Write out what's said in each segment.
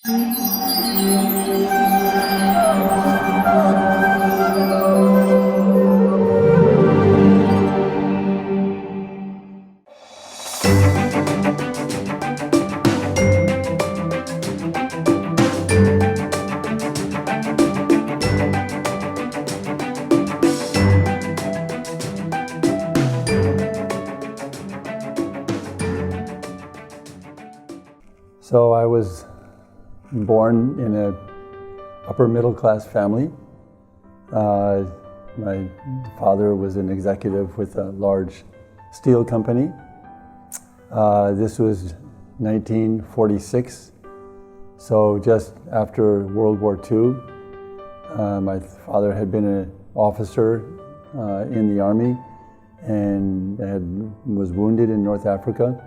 So I was born in an upper middle class family. My father was an executive with a large steel company. This was 1946, so just after World War II. My father had been an officer in the army and was wounded in North Africa.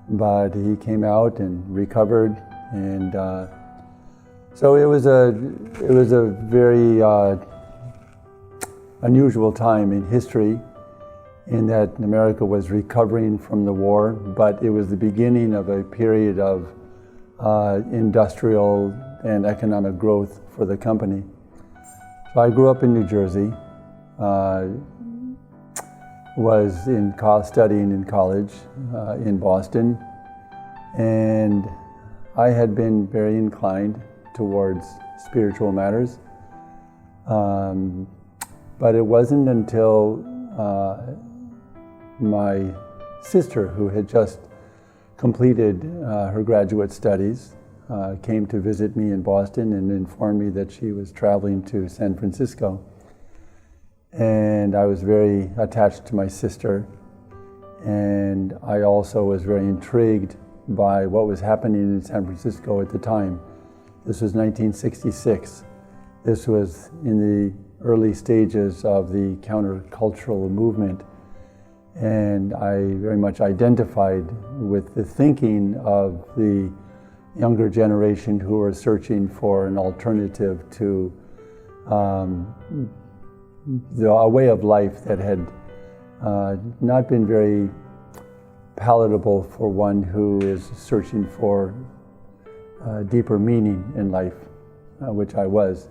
But he came out and recovered, and so it was a very unusual time in history, in that America was recovering from the war, but it was the beginning of a period of industrial and economic growth for the company. So I grew up in New Jersey. Was studying in college in Boston, and I had been very inclined towards spiritual matters, but it wasn't until my sister, who had just completed her graduate studies, came to visit me in Boston and informed me that she was traveling to San Francisco. And I was very attached to my sister, and I also was very intrigued by what was happening in San Francisco at the time. This was 1966. This was in the early stages of the countercultural movement, and I very much identified with the thinking of the younger generation who were searching for an alternative to a way of life that had not been very palatable for one who is searching for deeper meaning in life, which I was.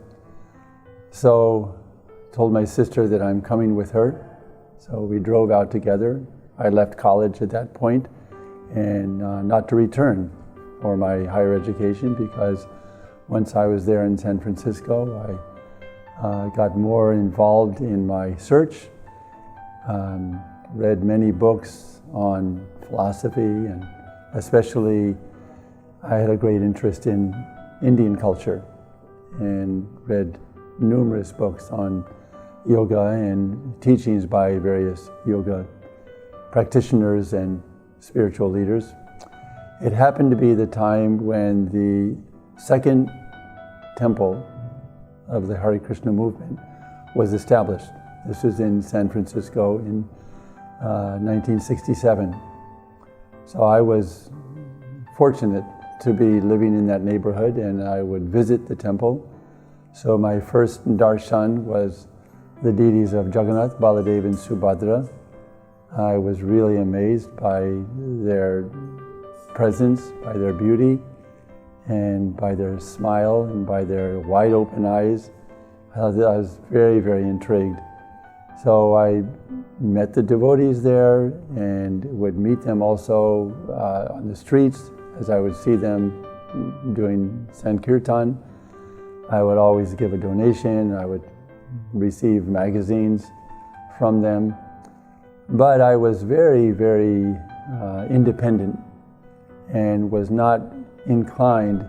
So I told my sister that I'm coming with her. So we drove out together. I left college at that point, and not to return for my higher education, because once I was there in San Francisco, I got more involved in my search, read many books on philosophy, and especially I had a great interest in Indian culture and read numerous books on yoga and teachings by various yoga practitioners and spiritual leaders. It happened to be the time when the second temple of the Hare Krishna movement was established. This was in San Francisco in 1967. So I was fortunate to be living in that neighborhood, and I would visit the temple. So my first darshan was the deities of Jagannath, Baladev, and Subhadra. I was really amazed by their presence, by their beauty, and by their smile, and by their wide open eyes. I was very, very intrigued. So I met the devotees there and would meet them also on the streets as I would see them doing Sankirtan. I would always give a donation. I would receive magazines from them. But I was very, very independent and was not inclined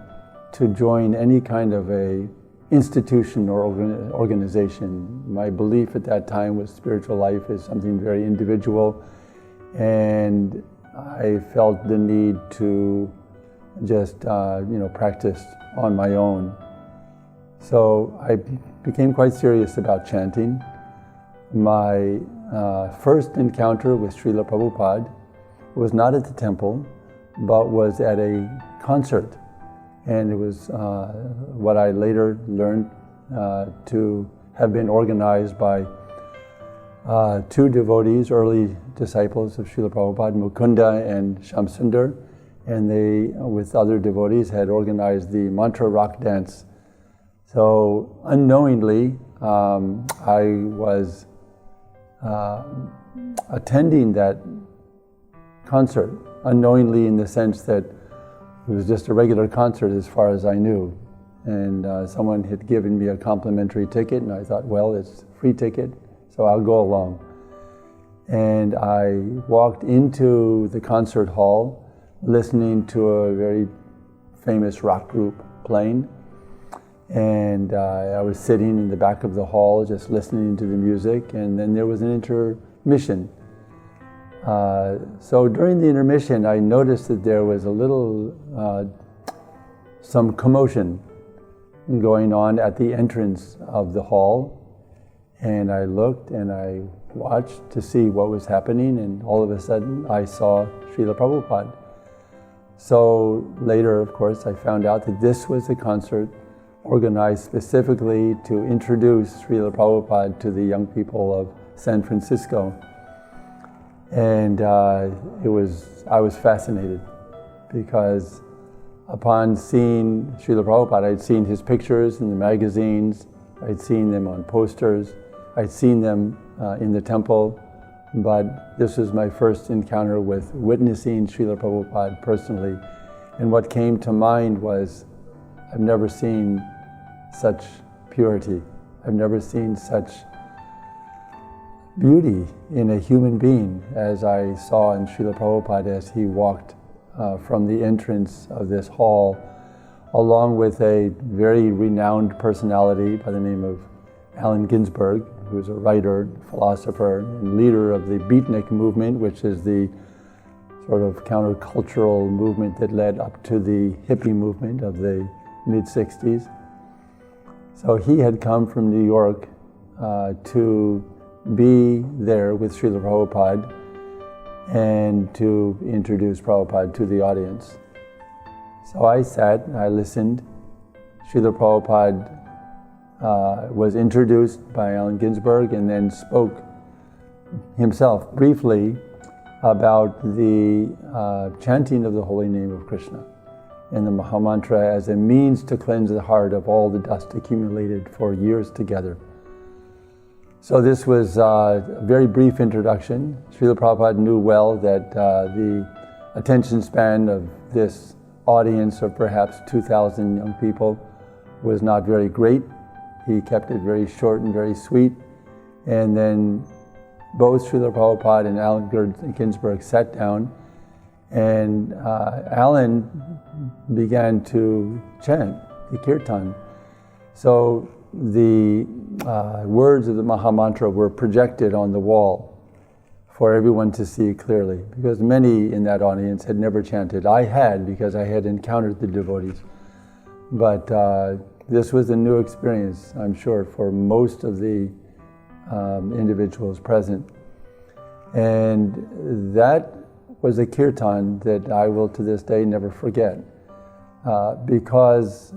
to join any kind of a institution or organization. My belief at that time was spiritual life is something very individual, and I felt the need to just practice on my own. So I became quite serious about chanting. My first encounter with Srila Prabhupada was not at the temple, but was at a concert. And it was what I later learned to have been organized by two devotees, early disciples of Srila Prabhupada, Mukunda and Shamsundar. and they, with other devotees, had organized the mantra rock dance. So unknowingly, I was attending that concert, unknowingly in the sense that it was just a regular concert as far as I knew. And someone had given me a complimentary ticket, and I thought, well, it's a free ticket, so I'll go along. And I walked into the concert hall, listening to a very famous rock group playing. And I was sitting in the back of the hall, just listening to the music, and then there was an intermission. So during the intermission, I noticed that there was a little, some commotion going on at the entrance of the hall. And I looked and I watched to see what was happening, and all of a sudden I saw Srila Prabhupada. So later, of course, I found out that this was a concert organized specifically to introduce Srila Prabhupada to the young people of San Francisco. And I was fascinated, because upon seeing Srila Prabhupada, I'd seen his pictures in the magazines, I'd seen them on posters, I'd seen them in the temple, but this was my first encounter with witnessing Srila Prabhupada personally. And what came to mind was, I've never seen such purity. I've never seen such beauty in a human being as I saw in Srila Prabhupada as he walked from the entrance of this hall, along with a very renowned personality by the name of Allen Ginsberg, who is a writer, philosopher, and leader of the Beatnik movement, which is the sort of countercultural movement that led up to the hippie movement of the mid-60s. So he had come from New York to be there with Srila Prabhupada and to introduce Prabhupada to the audience. So I sat, I listened. Srila Prabhupada was introduced by Allen Ginsberg and then spoke himself briefly about the chanting of the holy name of Krishna and the Mahamantra as a means to cleanse the heart of all the dust accumulated for years together. So this was a very brief introduction. Srila Prabhupada knew well that the attention span of this audience of perhaps 2,000 young people was not very great. He kept it very short and very sweet. And then both Srila Prabhupada and Allen Ginsberg sat down, and Allen began to chant the kirtan. So the words of the Mahamantra were projected on the wall for everyone to see clearly, because many in that audience had never chanted. I had, because I had encountered the devotees. But this was a new experience, I'm sure, for most of the individuals present. And that was a kirtan that I will to this day never forget, because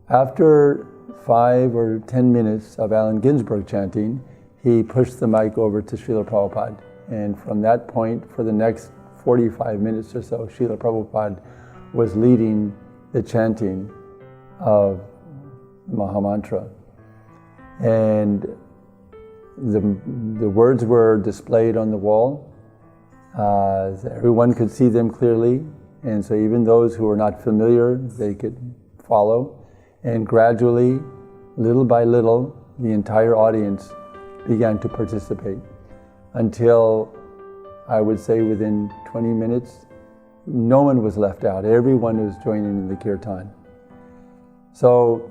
after 5 or 10 minutes of Allen Ginsberg chanting, he pushed the mic over to Srila Prabhupada. And from that point, for the next 45 minutes or so, Srila Prabhupada was leading the chanting of Mahamantra. And the words were displayed on the wall. Everyone could see them clearly. And so even those who were not familiar, they could follow. And gradually, little by little, the entire audience began to participate, until I would say within 20 minutes, no one was left out. Everyone was joining in the kirtan. So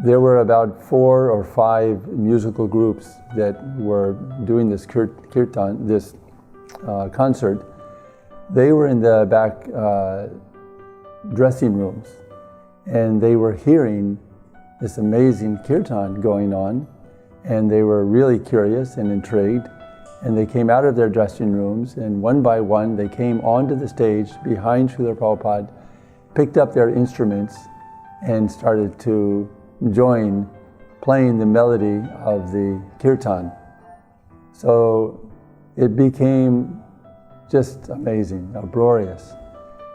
there were about 4 or 5 musical groups that were doing this kirtan, this concert. They were in the back dressing rooms, and they were hearing this amazing kirtan going on, and they were really curious and intrigued, and they came out of their dressing rooms, and one by one they came onto the stage behind Srila Prabhupada, picked up their instruments, and started to join playing the melody of the kirtan. So it became just amazing, uproarious.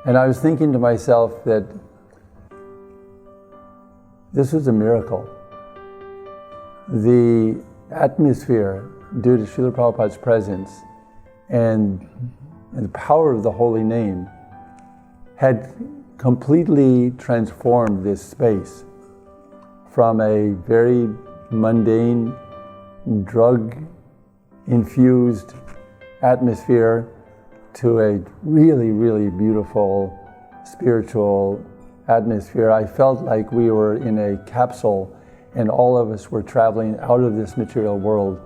And I was thinking to myself that this was a miracle. The atmosphere, due to Srila Prabhupada's presence and the power of the holy name, had completely transformed this space from a very mundane, drug-infused atmosphere to a really, really beautiful spiritual atmosphere. I felt like we were in a capsule and all of us were traveling out of this material world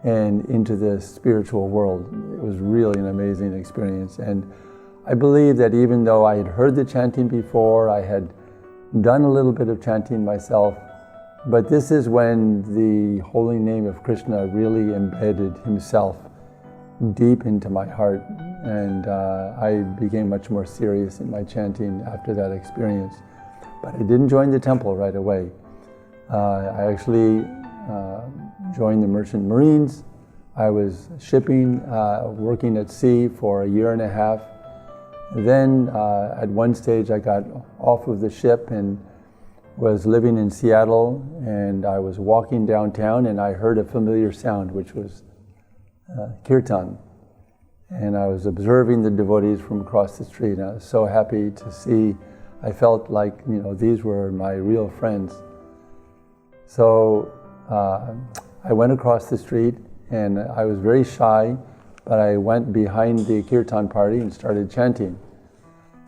and into this spiritual world. It was really an amazing experience. And I believe that even though I had heard the chanting before, I had done a little bit of chanting myself, but this is when the holy name of Krishna really embedded himself deep into my heart, and I became much more serious in my chanting after that experience. But I didn't join the temple right away. I actually joined the Merchant Marines. I was shipping, working at sea for a year and a half. Then at one stage I got off of the ship and was living in Seattle, and I was walking downtown and I heard a familiar sound, which was kirtan. And I was observing the devotees from across the street, and I was so happy to see. I felt like, these were my real friends. So I went across the street, and I was very shy, but I went behind the kirtan party and started chanting,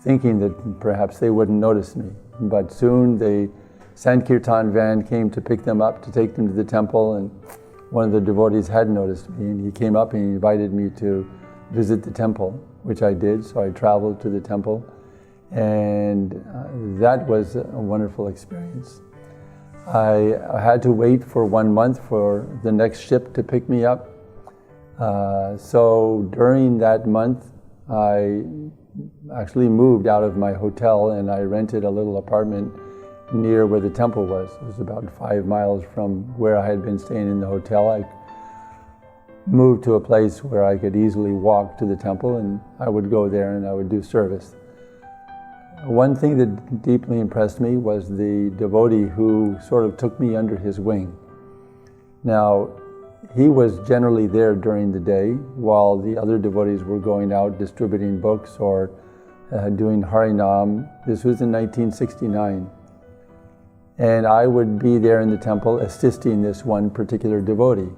thinking that perhaps they wouldn't notice me. But soon the Sankirtan van came to pick them up to take them to the temple, and one of the devotees had noticed me, and he came up and he invited me to visit the temple, which I did. So I traveled to the temple, and that was a wonderful experience. I had to wait for 1 month for the next ship to pick me up. So during that month, I actually moved out of my hotel and I rented a little apartment near where the temple was. It was about 5 miles from where I had been staying in the hotel. I moved to a place where I could easily walk to the temple, and I would go there and I would do service. One thing that deeply impressed me was the devotee who sort of took me under his wing. Now, he was generally there during the day while the other devotees were going out distributing books or doing Harinam. This was in 1969. And I would be there in the temple assisting this one particular devotee.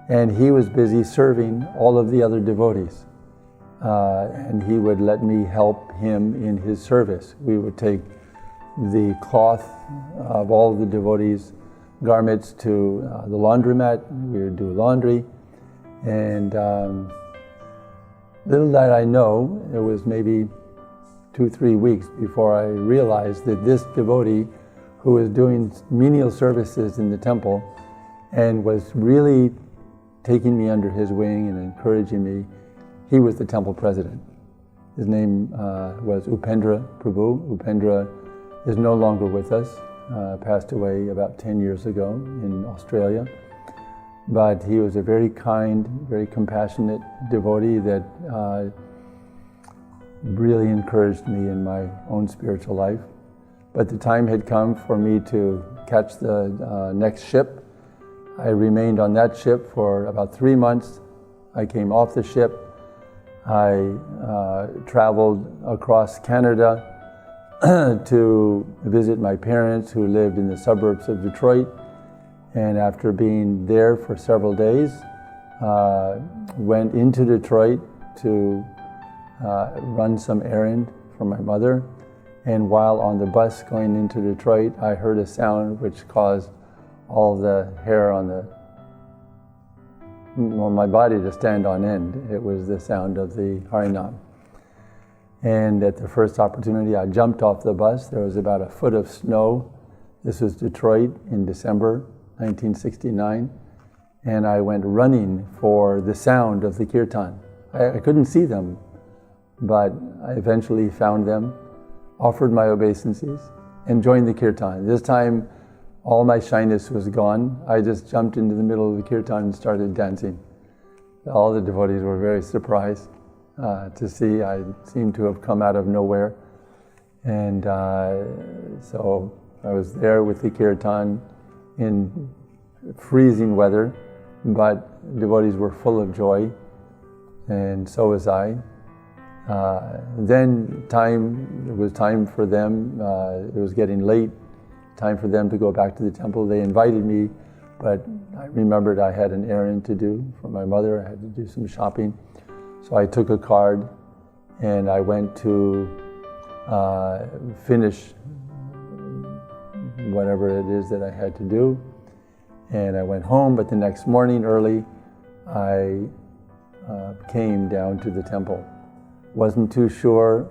And he was busy serving all of the other devotees. And he would let me help him in his service. We would take the cloth of all of the devotees' garments to the laundromat. We would do laundry. And little did I know, it was maybe 2-3 weeks before I realized that this devotee who was doing menial services in the temple and was really taking me under his wing and encouraging me, he was the temple president. His name was Upendra Prabhu. Upendra is no longer with us, passed away about 10 years ago in Australia. But he was a very kind, very compassionate devotee that really encouraged me in my own spiritual life. But the time had come for me to catch the next ship. I remained on that ship for about 3 months. I came off the ship. I traveled across Canada to visit my parents who lived in the suburbs of Detroit. And after being there for several days, went into Detroit to run some errand for my mother. And while on the bus going into Detroit, I heard a sound which caused all the hair on my body to stand on end. It was the sound of the Harinam. And at the first opportunity, I jumped off the bus. There was about a foot of snow. This was Detroit in December 1969. And I went running for the sound of the kirtan. I couldn't see them, but I eventually found them, offered my obeisances, and joined the kirtan. This time, all my shyness was gone. I just jumped into the middle of the kirtan and started dancing. All the devotees were very surprised. to see. I seemed to have come out of nowhere. And so I was there with the kirtan in freezing weather, but devotees were full of joy, and so was I. Then it was time for them, it was getting late, time for them to go back to the temple. They invited me, but I remembered I had an errand to do for my mother. I had to do some shopping. So I took a card and I went to finish whatever it is that I had to do. And I went home, but the next morning early, I came down to the temple. Wasn't too sure.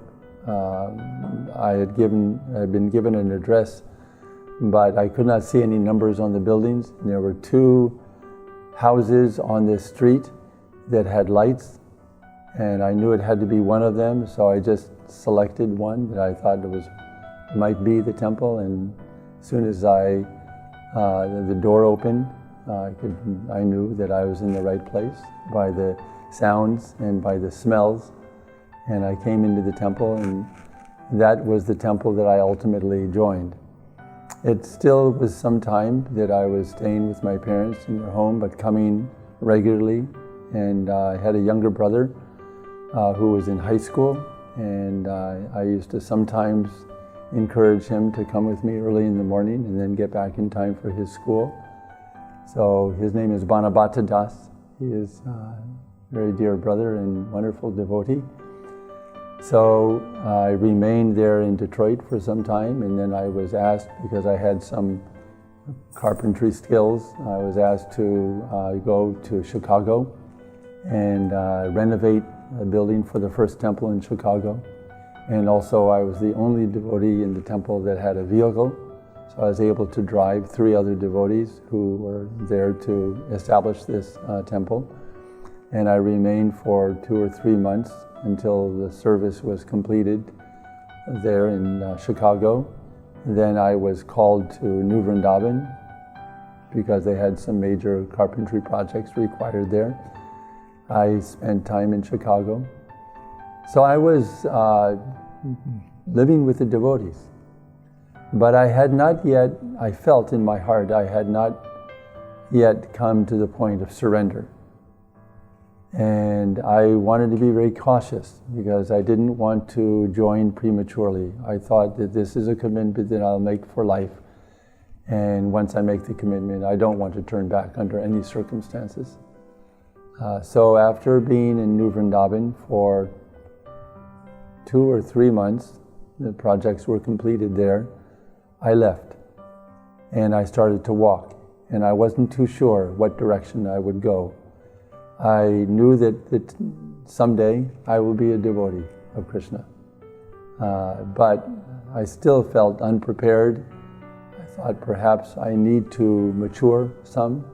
I had been given an address, but I could not see any numbers on the buildings. And there were 2 houses on this street that had lights, and I knew it had to be one of them, so I just selected one that I thought might be the temple. And as soon as the door opened, I knew that I was in the right place by the sounds and by the smells. And I came into the temple, and that was the temple that I ultimately joined. It still was some time that I was staying with my parents in their home, but coming regularly. And I had a younger brother who was in high school, and I used to sometimes encourage him to come with me early in the morning and then get back in time for his school. So his name is Banabhata Das. He is a very dear brother and wonderful devotee. So I remained there in Detroit for some time, and then I was asked, because I had some carpentry skills, I was asked to go to Chicago and renovate a building for the first temple in Chicago. And also I was the only devotee in the temple that had a vehicle, so I was able to drive 3 other devotees who were there to establish this temple. And I remained for 2 or 3 months until the service was completed there in Chicago. Then I was called to New Vrindavan because they had some major carpentry projects required there. I spent time in Chicago. So I was living with the devotees. But I had not yet, I felt in my heart, I had not yet come to the point of surrender. And I wanted to be very cautious because I didn't want to join prematurely. I thought that this is a commitment that I'll make for life. And once I make the commitment, I don't want to turn back under any circumstances. So after being in New Vrindavan for 2 or 3 months, the projects were completed there, I left and I started to walk, and I wasn't too sure what direction I would go. I knew that someday I will be a devotee of Krishna, but I still felt unprepared. I thought perhaps I need to mature some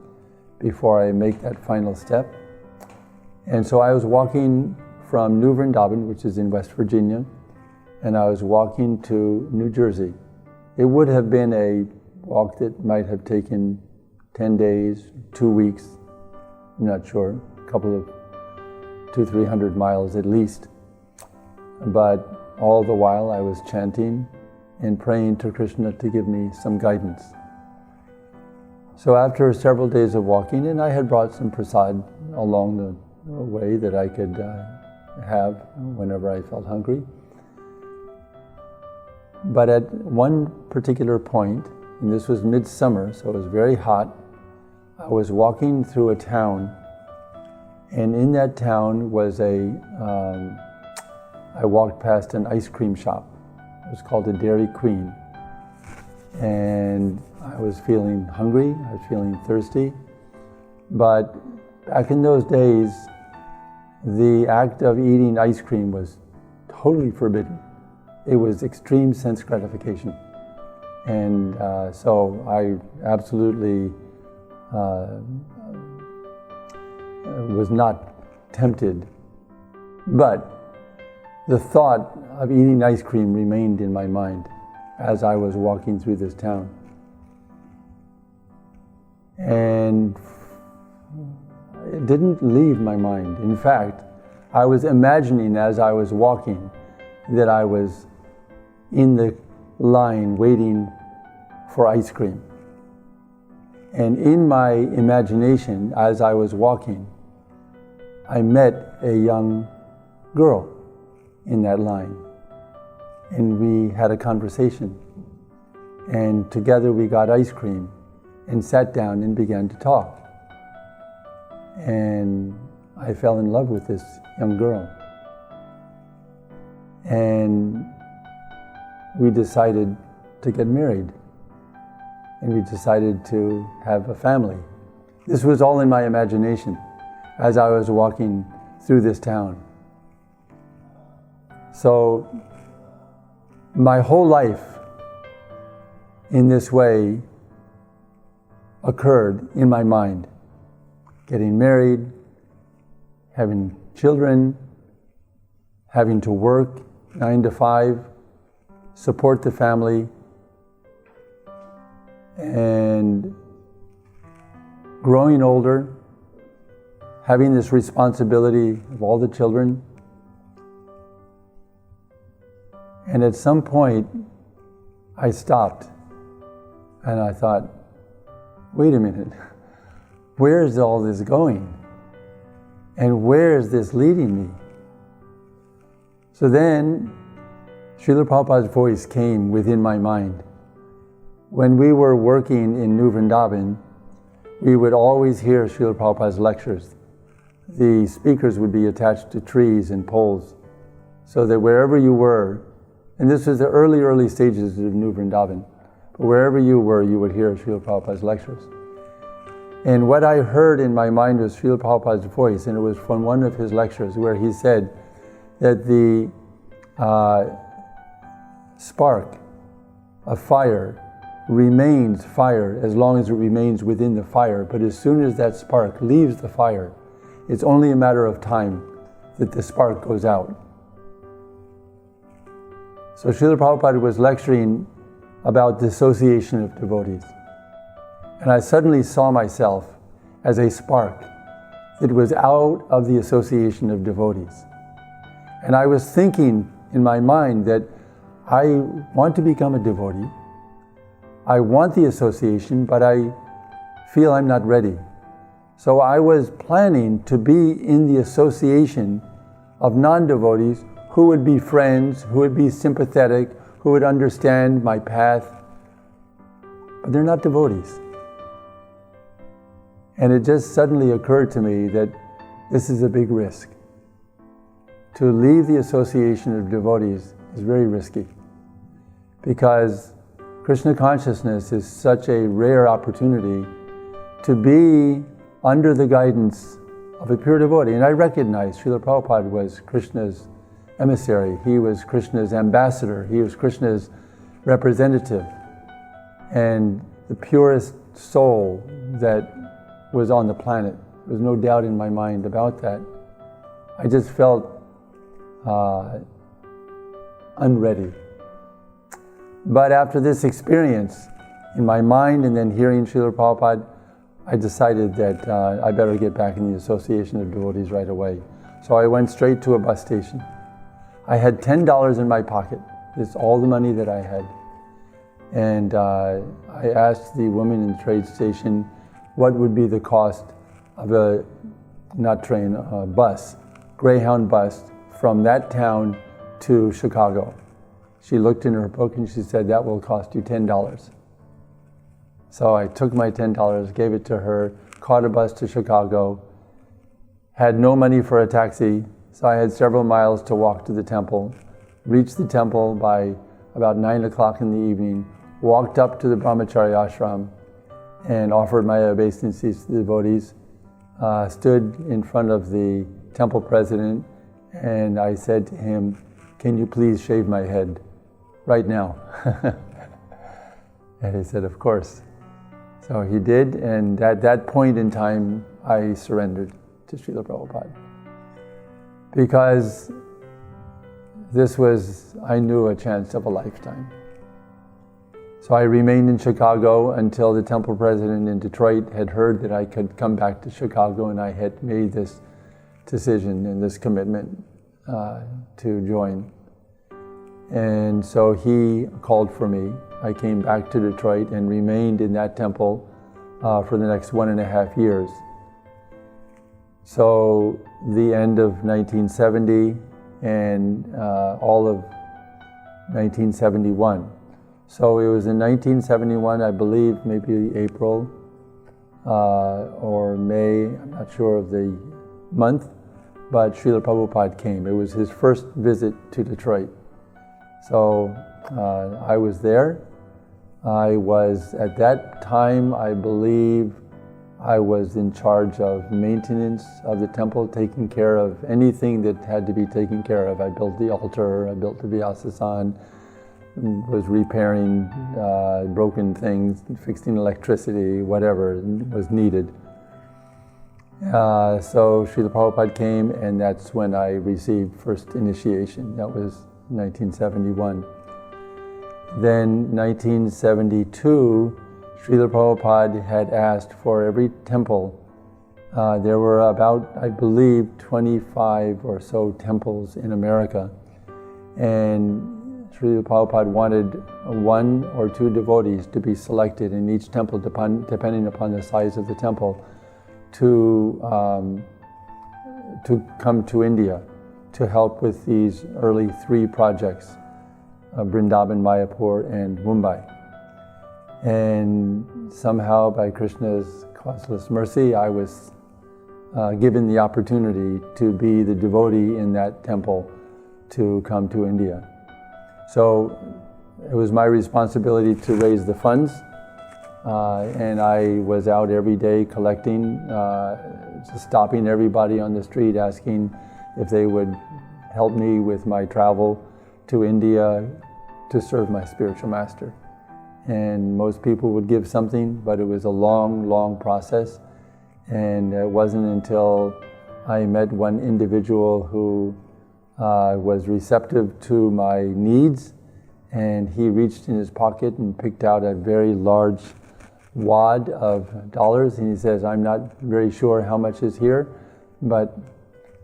before I make that final step. And so I was walking from New Vrindavan, which is in West Virginia, and I was walking to New Jersey. It would have been a walk that might have taken 10 days, 2 weeks, I'm not sure, a couple of 200-300 miles at least. But all the while I was chanting and praying to Krishna to give me some guidance. So after several days of walking, and I had brought some prasad along the way that I could have whenever I felt hungry. But at one particular point, and this was midsummer, so it was very hot, I was walking through a town, and in that town was I walked past an ice cream shop. It was called the Dairy Queen. And I was feeling hungry, I was feeling thirsty, but back in those days, the act of eating ice cream was totally forbidden. It was extreme sense gratification. And so I absolutely was not tempted. But the thought of eating ice cream remained in my mind as I was walking through this town. And it didn't leave my mind. In fact, I was imagining as I was walking that I was in the line waiting for ice cream. And in my imagination, as I was walking, I met a young girl in that line. And we had a conversation. And together we got ice cream and sat down and began to talk. And I fell in love with this young girl. And we decided to get married. And we decided to have a family. This was all in my imagination as I was walking through this town. So my whole life in this way occurred in my mind. Getting married, having children, having to work 9 to 5, support the family, and growing older, having this responsibility of all the children. And at some point, I stopped and I thought, wait a minute, where is all this going? And where is this leading me? So then, Srila Prabhupada's voice came within my mind. When we were working in New Vrindavan, we would always hear Srila Prabhupada's lectures. The speakers would be attached to trees and poles, so that wherever you were, and this was the early stages of New Vrindavan, but wherever you were, you would hear Srila Prabhupada's lectures. And what I heard in my mind was Srila Prabhupada's voice, and it was from one of his lectures where he said that the spark of fire remains fire as long as it remains within the fire, but as soon as that spark leaves the fire, it's only a matter of time that the spark goes out. So Srila Prabhupada was lecturing about dissociation of devotees. And I suddenly saw myself as a spark that was out of the association of devotees. And I was thinking in my mind that I want to become a devotee. I want the association, but I feel I'm not ready. So I was planning to be in the association of non-devotees who would be friends, who would be sympathetic, who would understand my path, but they're not devotees. And it just suddenly occurred to me that this is a big risk. To leave the association of devotees is very risky, because Krishna consciousness is such a rare opportunity to be under the guidance of a pure devotee. And I recognize Srila Prabhupada was Krishna's emissary, he was Krishna's ambassador, he was Krishna's representative, and the purest soul that was on the planet. There was no doubt in my mind about that. I just felt unready. But after this experience in my mind and then hearing Srila Prabhupada, I decided that I better get back in the association of devotees right away. So I went straight to a bus station. I had $10 in my pocket. It's all the money that I had. And I asked the woman in the trade station what would be the cost of a bus, Greyhound bus, from that town to Chicago. She looked in her book and she said, that will cost you $10. So I took my $10, gave it to her, caught a bus to Chicago, had no money for a taxi, so I had several miles to walk to the temple, reached the temple by about 9 o'clock in the evening, walked up to the brahmachari ashram and offered my obeisances to the devotees, stood in front of the temple president, and I said to him, can you please shave my head right now? And he said, of course. So he did, and at that point in time, I surrendered to Srila Prabhupada. Because this was, I knew, a chance of a lifetime. So I remained in Chicago until the temple president in Detroit had heard that I could come back to Chicago, and I had made this decision and this commitment to join. And so he called for me. I came back to Detroit and remained in that temple for the next 1.5 years. So the end of 1970 and all of 1971. So it was in 1971, I believe, maybe April or May, I'm not sure of the month, but Srila Prabhupada came. It was his first visit to Detroit. So I was there. I was, at that time, I believe, I was in charge of maintenance of the temple, taking care of anything that had to be taken care of. I built the altar, I built the Vyasasan, was repairing broken things, fixing electricity, whatever was needed. So Srila Prabhupada came, and that's when I received first initiation. That was 1971. Then 1972, Srila Prabhupada had asked for every temple. There were about, I believe, 25 or so temples in America. And Srila Prabhupada wanted 1 or 2 devotees to be selected in each temple, depending upon the size of the temple, to come to India to help with these early 3 projects, Vrindavan, Mayapur, and Mumbai. And somehow, by Krishna's causeless mercy, I was given the opportunity to be the devotee in that temple to come to India. So it was my responsibility to raise the funds, and I was out every day collecting, stopping everybody on the street, asking if they would help me with my travel to India to serve my spiritual master. And most people would give something, but it was a long, long process. And it wasn't until I met one individual who was receptive to my needs, and he reached in his pocket and picked out a very large wad of dollars, and he says, "I'm not very sure how much is here, but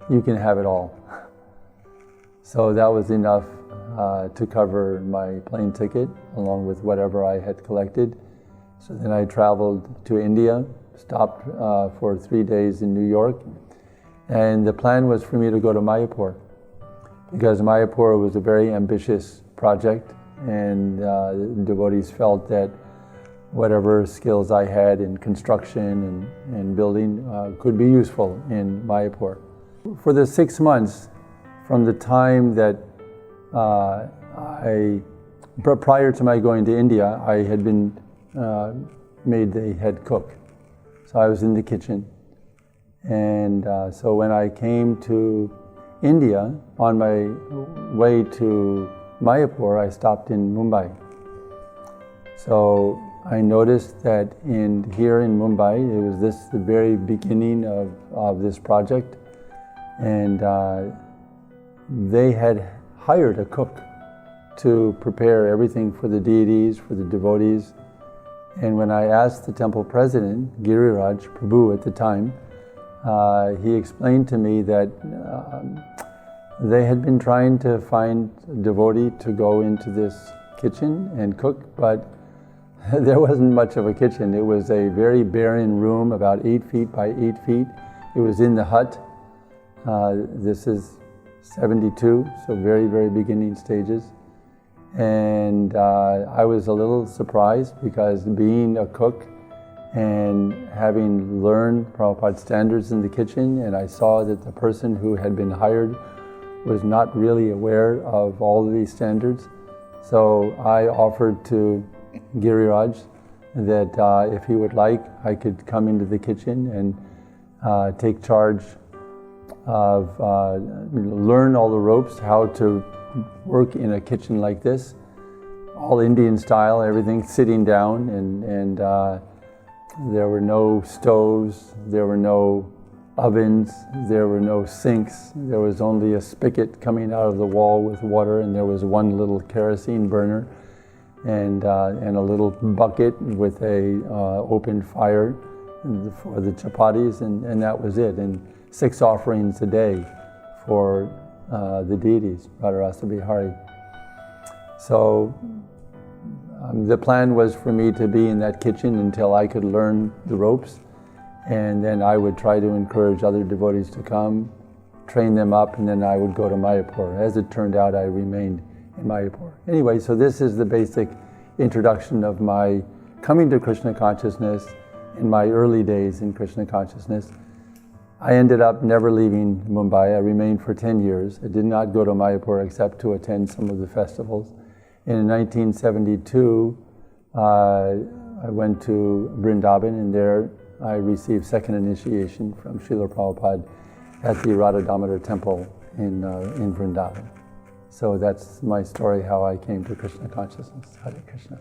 you can have it all." So that was enough to cover my plane ticket, along with whatever I had collected. So then I traveled to India, stopped for 3 days in New York, and the plan was for me to go to Mayapur, because Mayapur was a very ambitious project, and the devotees felt that whatever skills I had in construction and building could be useful in Mayapur. For the 6 months, from the time that prior to my going to India, I had been made the head cook. So I was in the kitchen. And so when I came to India, on my way to Mayapur, I stopped in Mumbai. So I noticed that here in Mumbai, it was the very beginning of this project. And they had hired a cook to prepare everything for the deities, for the devotees. And when I asked the temple president, Giriraj Prabhu at the time, he explained to me that they had been trying to find a devotee to go into this kitchen and cook, but there wasn't much of a kitchen. It was a very barren room, about 8 feet by 8 feet. It was in the hut. This is 72, so very, very beginning stages. And I was a little surprised, because being a cook and having learned Prabhupada's standards in the kitchen, and I saw that the person who had been hired was not really aware of all of these standards. So I offered to Giriraj that if he would like, I could come into the kitchen and take charge of, learn all the ropes, how to work in a kitchen like this, all Indian style, everything sitting down, and there were no stoves, there were no ovens, there were no sinks, there was only a spigot coming out of the wall with water, and there was one little kerosene burner, and a little bucket with a open fire for the chapatis, and that was it. And 6 offerings a day for the deities, Radharasa Bihari. So the plan was for me to be in that kitchen until I could learn the ropes, and then I would try to encourage other devotees to come, train them up, and then I would go to Mayapur. As it turned out, I remained in Mayapur. Anyway, so this is the basic introduction of my coming to Krishna Consciousness in my early days in Krishna Consciousness. I ended up never leaving Mumbai. I remained for 10 years. I did not go to Mayapur except to attend some of the festivals. And in 1972, I went to Vrindavan, and there I received second initiation from Srila Prabhupada at the Radha Damodar temple in Vrindavan. So that's my story, how I came to Krishna Consciousness. Hare Krishna.